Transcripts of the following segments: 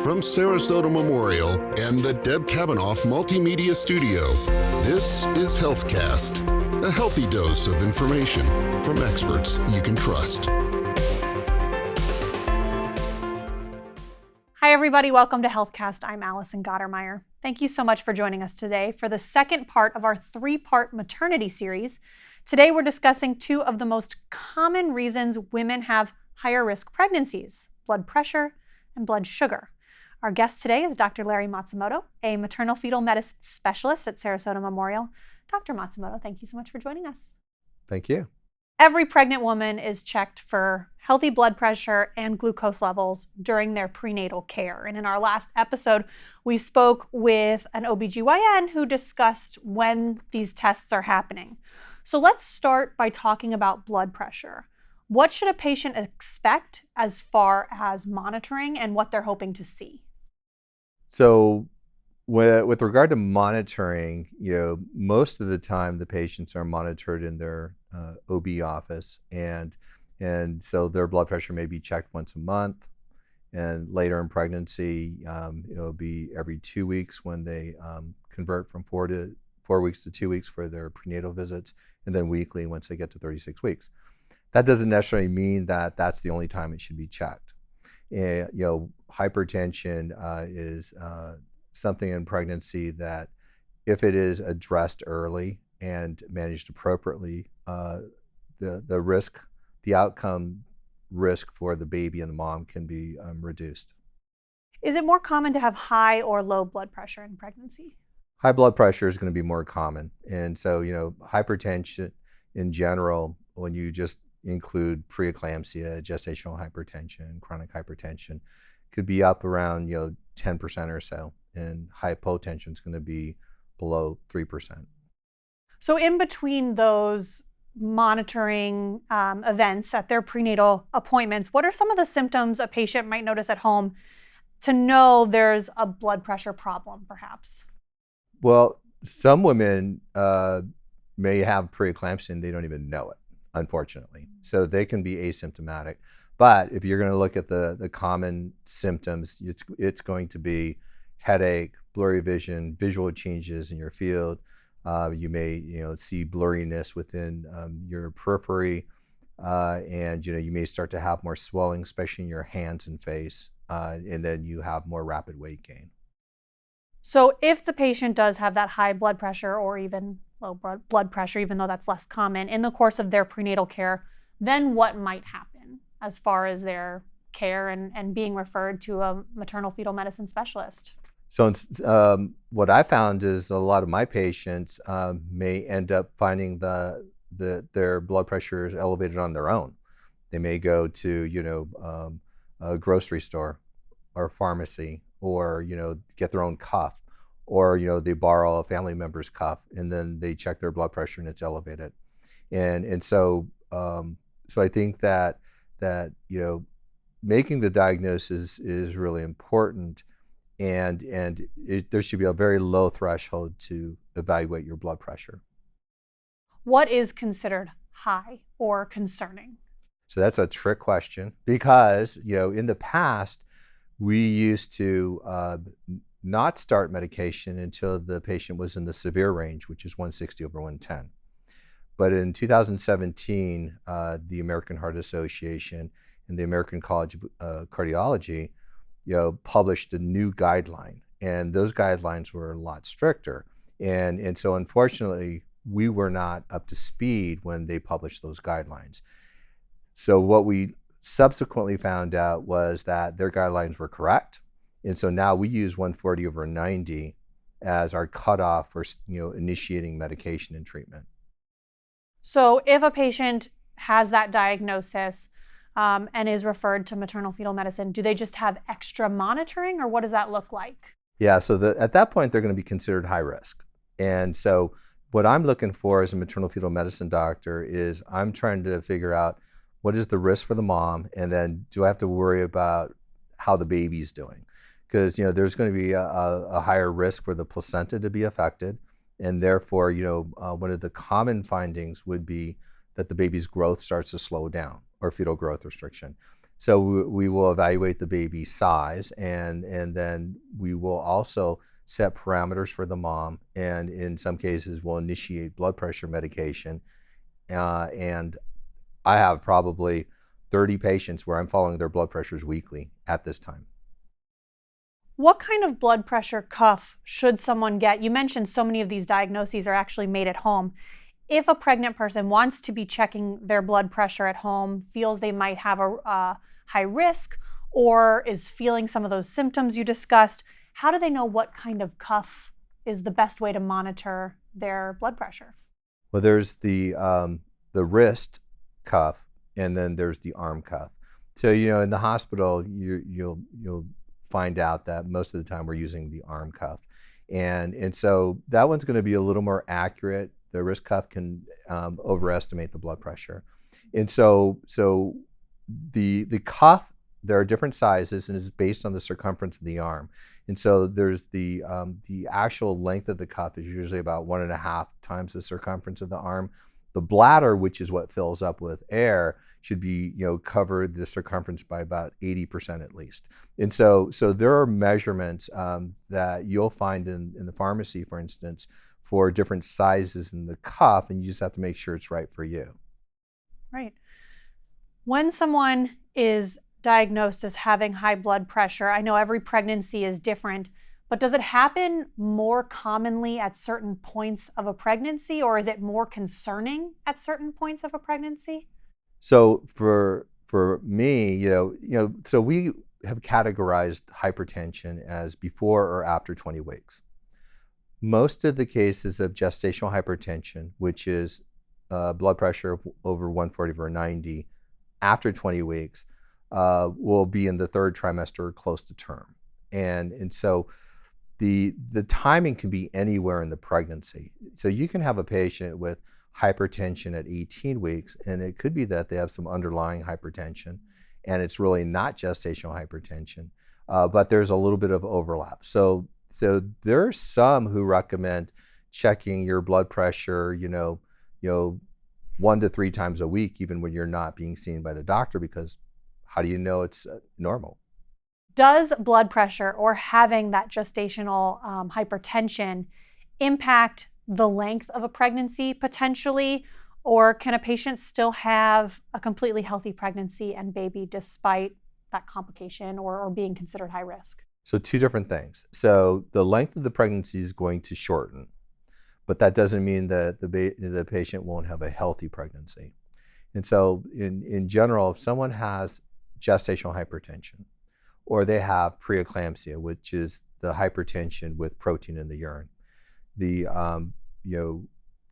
from Sarasota Memorial and the Deb Kavanaugh Multimedia Studio, this is HealthCast, a healthy dose of information from experts you can trust. Hi, everybody. Welcome to HealthCast. I'm Allison Gottermeyer. Thank you so much for joining us today for the second part of our three-part maternity series. Today, we're discussing two of the most common reasons women have higher risk pregnancies: blood pressure and blood sugar. Our guest today is Dr. Larry Matsumoto, a maternal fetal medicine specialist at Sarasota Memorial. Dr. Matsumoto, thank you so much for joining us. Thank you. Every pregnant woman is checked for healthy blood pressure and glucose levels during their prenatal care. And in our last episode, we spoke with an OBGYN who discussed when these tests are happening. So let's start by talking about blood pressure. What should a patient expect as far as monitoring and what they're hoping to see? So with regard to monitoring, most of the time the patients are monitored in their OB office, and so their blood pressure may be checked once a month, and later in pregnancy, it'll be every 2 weeks when they convert from 4 weeks to 2 weeks for their prenatal visits, and then weekly once they get to 36 weeks. That doesn't necessarily mean that that's the only time it should be checked. Hypertension is something in pregnancy that, if it is addressed early and managed appropriately, the outcome risk for the baby and the mom can be reduced. Is it more common to have high or low blood pressure in pregnancy? High blood pressure is going to be more common. And so, hypertension in general, when you just include preeclampsia, gestational hypertension, chronic hypertension, could be up around 10% or so, and hypotension is going to be below 3%. So in between those monitoring events at their prenatal appointments, what are some of the symptoms a patient might notice at home to know there's a blood pressure problem, perhaps? Well, some women may have preeclampsia and they don't even know it, unfortunately. So they can be asymptomatic. But if you're going to look at the common symptoms, it's going to be headache, blurry vision, visual changes in your field. You may see blurriness within your periphery, and you may start to have more swelling, especially in your hands and face, and then you have more rapid weight gain. So if the patient does have that high blood pressure or even low blood pressure, even though that's less common, in the course of their prenatal care, then what might happen as far as their care and being referred to a maternal fetal medicine specialist? So what I found is a lot of my patients may end up finding their blood pressure is elevated on their own. They may go to a grocery store or pharmacy, or get their own cuff, or they borrow a family member's cuff, and then they check their blood pressure and it's elevated. And so I think that making the diagnosis is really important. And there should be a very low threshold to evaluate your blood pressure. What is considered high or concerning? So that's a trick question, because in the past we used to not start medication until the patient was in the severe range, which is 160/110. But in 2017, the American Heart Association and the American College of Cardiology published a new guideline, and those guidelines were a lot stricter. And so unfortunately, we were not up to speed when they published those guidelines. So what we subsequently found out was that their guidelines were correct. And so now we use 140/90 as our cutoff for initiating medication and treatment. So if a patient has that diagnosis, and is referred to maternal fetal medicine, do they just have extra monitoring, or what does that look like? Yeah, so at that point, they're going to be considered high risk. And so what I'm looking for as a maternal fetal medicine doctor is I'm trying to figure out what is the risk for the mom, and then do I have to worry about how the baby's doing? Because there's going to be a higher risk for the placenta to be affected, and therefore one of the common findings would be that the baby's growth starts to slow down, or fetal growth restriction. So we will evaluate the baby's size, and then we will also set parameters for the mom, and in some cases we'll initiate blood pressure medication. And I have probably 30 patients where I'm following their blood pressures weekly at this time. What kind of blood pressure cuff should someone get? You mentioned so many of these diagnoses are actually made at home. If a pregnant person wants to be checking their blood pressure at home, feels they might have a high risk, or is feeling some of those symptoms you discussed, how do they know what kind of cuff is the best way to monitor their blood pressure? Well, there's the wrist cuff, and then there's the arm cuff. So in the hospital, you'll find out that most of the time we're using the arm cuff, and so that one's going to be a little more accurate. The wrist cuff can overestimate the blood pressure, and so the cuff, there are different sizes, and it's based on the circumference of the arm. And so there's the actual length of the cuff is usually about 1.5 times the circumference of the arm. The bladder, which is what fills up with air, should be cover the circumference by about 80% at least. And so there are measurements that you'll find in the pharmacy, for instance, for different sizes in the cuff, and you just have to make sure it's right for you. Right. When someone is diagnosed as having high blood pressure, I know every pregnancy is different, but does it happen more commonly at certain points of a pregnancy, or is it more concerning at certain points of a pregnancy? So for me, so we have categorized hypertension as before or after 20 weeks. Most of the cases of gestational hypertension, which is blood pressure of over 140/90 after 20 weeks, will be in the third trimester, close to term, and so the timing can be anywhere in the pregnancy. So you can have a patient with hypertension at 18 weeks, and it could be that they have some underlying hypertension, and it's really not gestational hypertension, but there's a little bit of overlap. So there are some who recommend checking your blood pressure, 1 to 3 times a week, even when you're not being seen by the doctor, because how do you know it's normal? Does blood pressure or having that gestational hypertension impact the length of a pregnancy potentially, or can a patient still have a completely healthy pregnancy and baby despite that complication or being considered high risk? So 2 different things. So the length of the pregnancy is going to shorten, but that doesn't mean that the patient won't have a healthy pregnancy. And so in general, if someone has gestational hypertension, or they have preeclampsia, which is the hypertension with protein in the urine,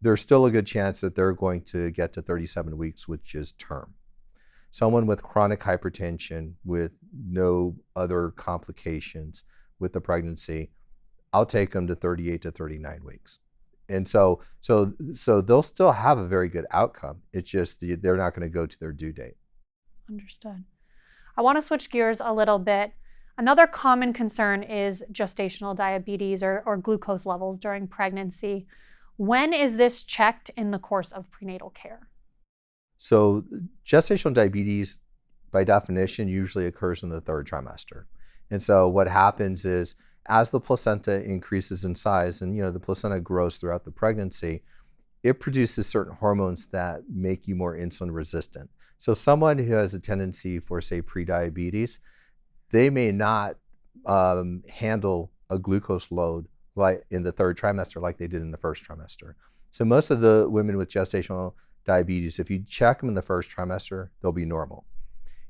there's still a good chance that they're going to get to 37 weeks, which is term. Someone with chronic hypertension with no other complications with the pregnancy, I'll take them to 38 to 39 weeks. And so they'll still have a very good outcome. It's just they're not going to go to their due date. Understood. I want to switch gears a little bit. Another common concern is gestational diabetes or glucose levels during pregnancy. When is this checked in the course of prenatal care? So gestational diabetes, by definition, usually occurs in the third trimester. And so what happens is, as the placenta increases in size, and the placenta grows throughout the pregnancy, it produces certain hormones that make you more insulin resistant. So someone who has a tendency for, say, prediabetes, they may not handle a glucose load like in the third trimester like they did in the first trimester. So most of the women with gestational diabetes, if you check them in the first trimester, they'll be normal.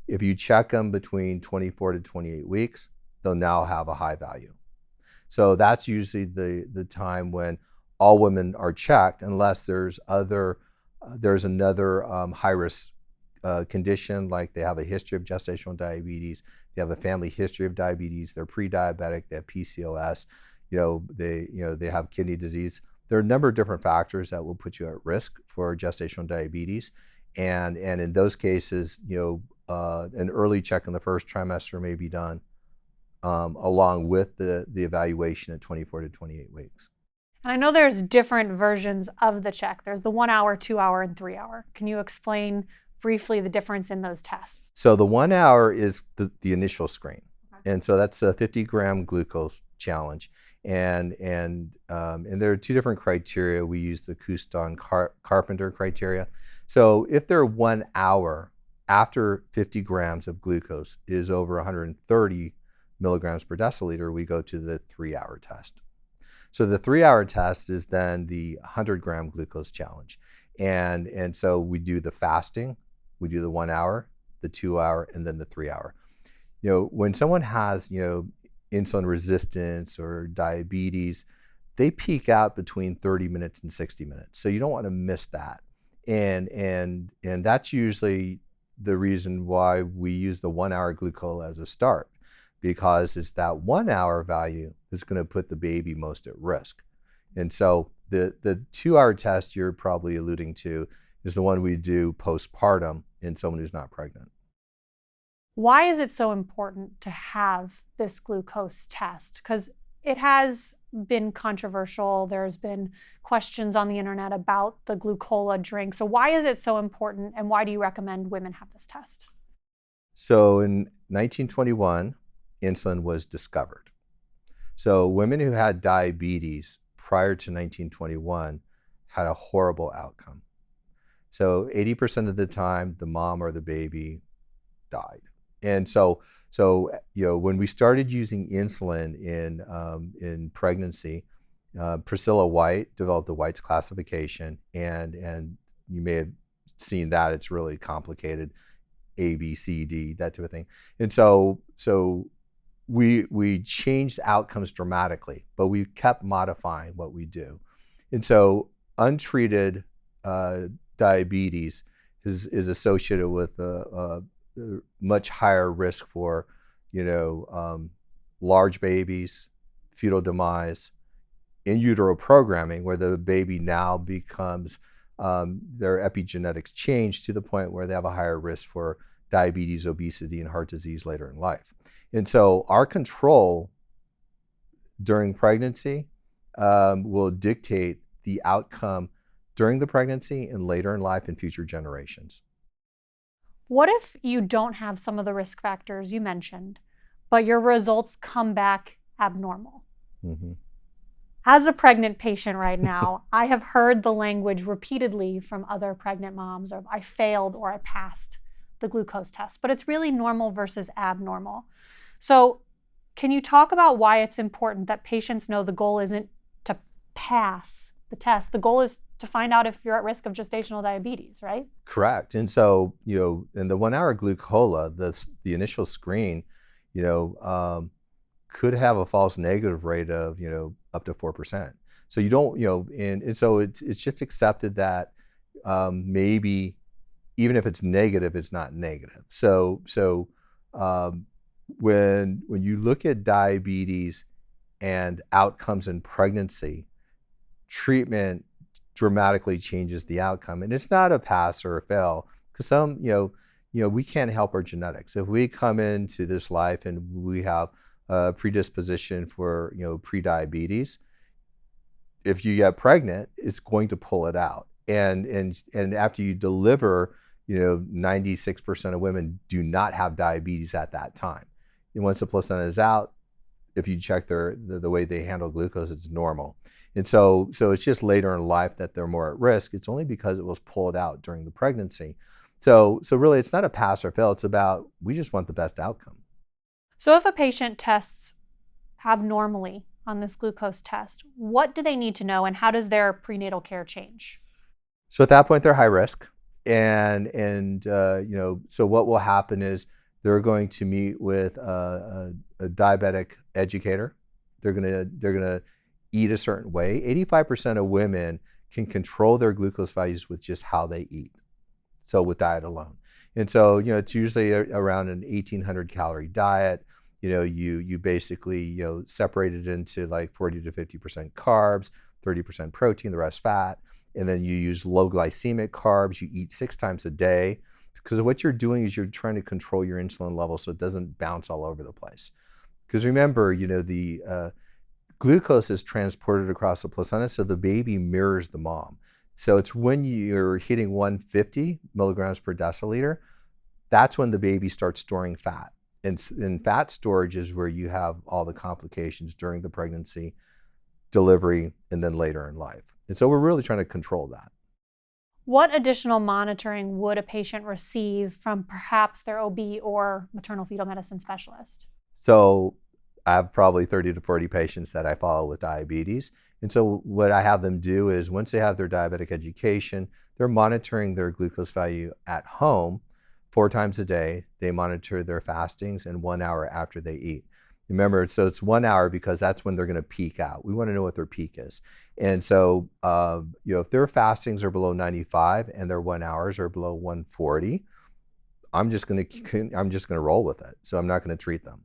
If you check them between 24 to 28 weeks, they'll now have a high value. So that's usually the time when all women are checked, unless there's another high risk condition, like they have a history of gestational diabetes, they have a family history of diabetes, they're pre-diabetic, they have PCOS, they have kidney disease. There are a number of different factors that will put you at risk for gestational diabetes, and in those cases, an early check in the first trimester may be done along with the evaluation at 24 to 28 weeks. And I know there's different versions of the check. There's the 1 hour, 2 hour, and 3 hour. Can you explain briefly the difference in those tests? So the 1 hour is the initial screen. And so that's a 50-gram glucose challenge. And there are two different criteria. We use the Carpenter criteria. So if they're 1 hour after 50 grams of glucose is over 130 milligrams per deciliter, we go to the 3-hour test. So the 3-hour test is then the 100-gram glucose challenge. And so we do the fasting, we do the 1 hour, the 2 hour, and then the 3 hour. When someone has, insulin resistance or diabetes, they peak out between 30 minutes and 60 minutes. So you don't want to miss that. And that's usually the reason why we use the 1 hour glucose as a start, because it's that 1 hour value that's going to put the baby most at risk. And so the 2-hour test you're probably alluding to is the one we do postpartum in someone who's not pregnant. Why is it so important to have this glucose test? Because it has been controversial. There's been questions on the internet about the glucola drink. So why is it so important, and why do you recommend women have this test? So in 1921, insulin was discovered. So women who had diabetes prior to 1921 had a horrible outcome. So 80% of the time, the mom or the baby died. And so when we started using insulin in pregnancy, Priscilla White developed the White's classification, and you may have seen that. It's really complicated, A, B, C, D, that type of thing. And so we changed outcomes dramatically, but we kept modifying what we do. And so untreated diabetes is associated with a much higher risk for, large babies, fetal demise, in utero programming, where the baby now becomes, their epigenetics change to the point where they have a higher risk for diabetes, obesity, and heart disease later in life. And so our control during pregnancy will dictate the outcome during the pregnancy and later in life in future generations. What if you don't have some of the risk factors you mentioned, but your results come back abnormal? Mm-hmm. As a pregnant patient right now, I have heard the language repeatedly from other pregnant moms of I failed or I passed the glucose test, but it's really normal versus abnormal. So can you talk about why it's important that patients know the goal isn't to pass the test? The goal is to find out if you're at risk of gestational diabetes, right? Correct. And so, in the 1 hour glucola, the initial screen, could have a false negative rate of, up to 4%. So you don't, and so it's just accepted that maybe even if it's negative, it's not negative. So when you look at diabetes and outcomes in pregnancy, treatment dramatically changes the outcome. And it's not a pass or a fail, because we can't help our genetics. If we come into this life and we have a predisposition for, prediabetes, if you get pregnant, it's going to pull it out. And after you deliver, 96% of women do not have diabetes at that time. And once the placenta is out, if you check the way they handle glucose, it's normal. And so it's just later in life that they're more at risk. It's only because it was pulled out during the pregnancy. So really, it's not a pass or fail. It's about, we just want the best outcome. So if a patient tests abnormally on this glucose test, what do they need to know, and how does their prenatal care change? So at that point, they're high risk. And so what will happen is they're going to meet with a diabetic educator. They're gonna eat a certain way. 85% of women can control their glucose values with just how they eat. So with diet alone. And so, it's usually around an 1,800 calorie diet. You basically, separate it into like 40 to 50% carbs, 30% protein, the rest fat. And then you use low glycemic carbs. You eat 6 times a day, because what you're doing is you're trying to control your insulin level so it doesn't bounce all over the place. Because remember, the glucose is transported across the placenta, so the baby mirrors the mom. So it's when you're hitting 150 milligrams per deciliter, that's when the baby starts storing fat. And fat storage is where you have all the complications during the pregnancy, delivery, and then later in life. And so we're really trying to control that. What additional monitoring would a patient receive from perhaps their OB or maternal fetal medicine specialist? So I have probably 30 to 40 patients that I follow with diabetes. And so what I have them do is once they have their diabetic education, they're monitoring their glucose value at home 4 times a day. They monitor their fastings and 1 hour after they eat. Remember, so it's 1 hour because that's when they're going to peak out. We want to know what their peak is. And so, if their fastings are below 95 and their 1 hours are below 140, I'm just going to roll with it. So I'm not going to treat them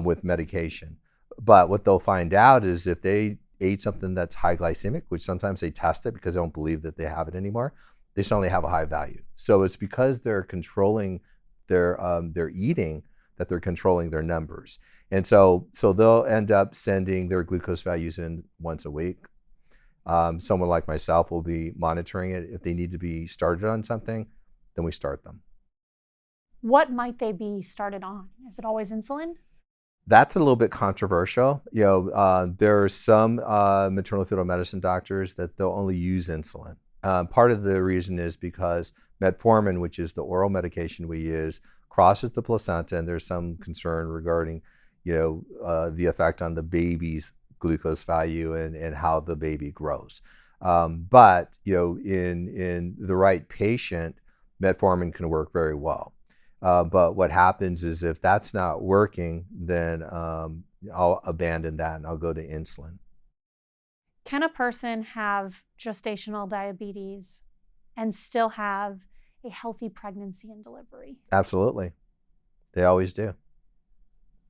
with medication. But what they'll find out is if they ate something that's high glycemic, which sometimes they test it because they don't believe that they have it anymore, they suddenly have a high value. So it's because they're controlling their eating that they're controlling their numbers. And so they'll end up sending their glucose values in once a week. Someone like myself will be monitoring it. If they need to be started on something, then we start them. What might they be started on? Is it always insulin? That's a little bit controversial. There are some maternal fetal medicine doctors that they'll only use insulin. Part of the reason is because metformin, which is the oral medication we use, crosses the placenta, and there's some concern regarding, the effect on the baby's glucose value and how the baby grows. But in the right patient, metformin can work very well. But what happens is if that's not working, then I'll abandon that and I'll go to insulin. Can a person have gestational diabetes and still have a healthy pregnancy and delivery? Absolutely. They always do.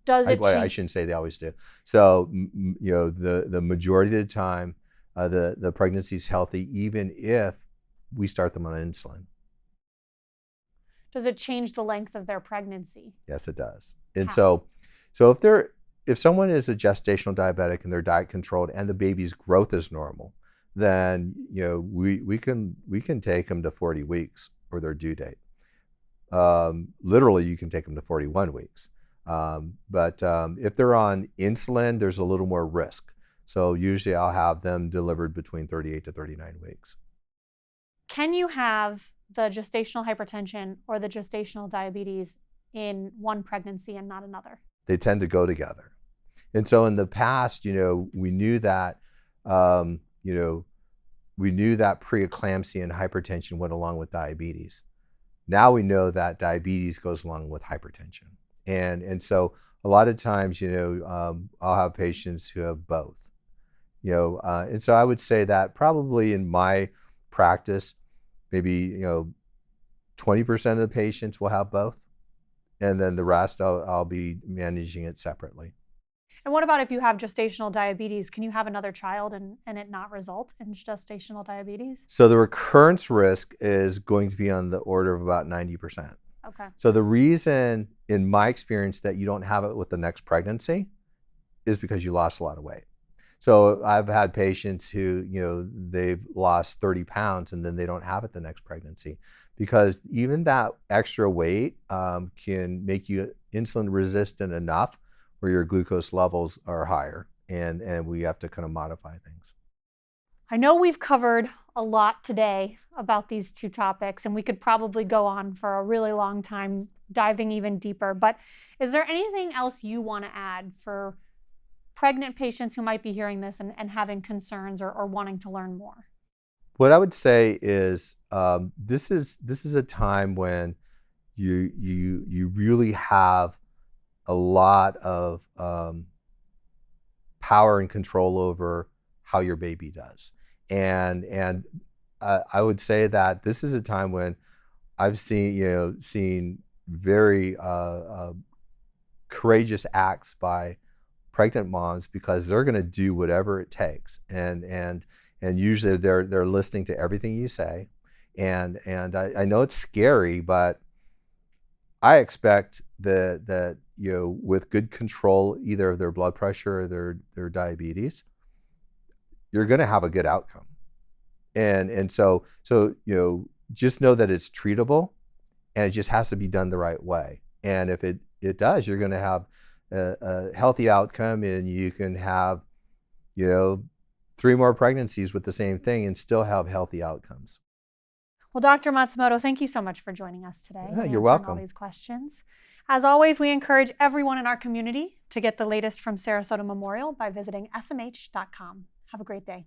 Does it I shouldn't say they always do. So, the majority of the time, the pregnancy is healthy, even if we start them on insulin. Does it change the length of their pregnancy? Yes, it does. And How? so if someone is a gestational diabetic and they're diet controlled and the baby's growth is normal, then we can take them to 40 weeks or their due date. Literally, you can take them to 41 weeks. But if they're on insulin, there's a little more risk. So usually I'll have them delivered between 38 to 39 weeks. Can you have the gestational hypertension or the gestational diabetes in one pregnancy and not another? They tend to go together. And so in the past, we knew that, preeclampsia and hypertension went along with diabetes. Now we know that diabetes goes along with hypertension. And so a lot of times, I'll have patients who have both, and so I would say that probably in my practice, maybe, 20% of the patients will have both. And then the rest, I'll be managing it separately. And what about if you have gestational diabetes? Can you have another child and it not result in gestational diabetes? So the recurrence risk is going to be on the order of about 90%. Okay. So the reason, in my experience, that you don't have it with the next pregnancy is because you lost a lot of weight. So I've had patients who, they've lost 30 pounds and then they don't have it the next pregnancy because even that extra weight can make you insulin resistant enough where your glucose levels are higher and we have to kind of modify things. I know we've covered a lot today about these two topics, and we could probably go on for a really long time diving even deeper, but is there anything else you want to add for pregnant patients who might be hearing this and having concerns or wanting to learn more? What I would say is this is a time when you really have a lot of power and control over how your baby does. And I would say that this is a time when I've seen very courageous acts by pregnant moms because they're going to do whatever it takes, and usually they're listening to everything you say, and I know it's scary, but I expect that with good control either of their blood pressure or their diabetes, you're going to have a good outcome. And so just know that it's treatable, and it just has to be done the right way. And if it does, you're going to have a healthy outcome, and you can have 3 more pregnancies with the same thing and still have healthy outcomes. Well, Dr. Matsumoto, thank you so much for joining us today. Yeah, and you're answering welcome. all these questions. As always, we encourage everyone in our community to get the latest from Sarasota Memorial by visiting smh.com. Have a great day.